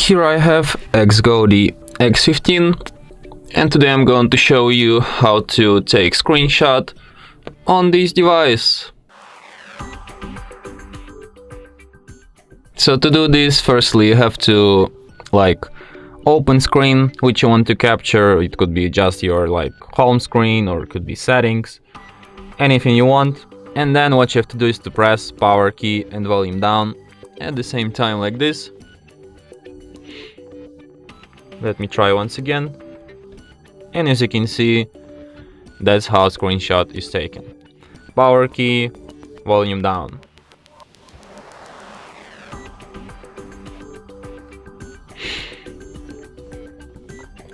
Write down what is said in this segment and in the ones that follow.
Here I have XGODY X15, and today I'm going to show you how to take screenshot on this device. So to do this, firstly you have to open screen which you want to capture. It could be just your home screen, or it could be settings, anything you want. And then what you have to do is to press power key and volume down at the same time, like this. Let me try once again. And as you can see, that's how screenshot is taken. Power key, volume down.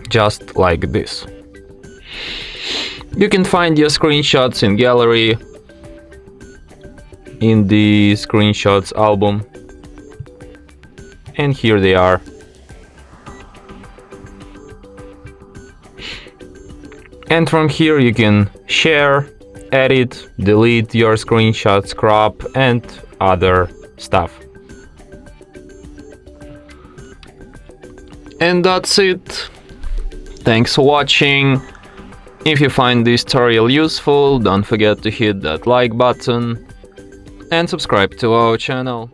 Just like this. You can find your screenshots in gallery, in the screenshots album, and here they are. And from here you can share, edit, delete your screenshots, crop, and other stuff. And that's it. Thanks for watching. If you find this tutorial useful, don't forget to hit that like button and subscribe to our channel.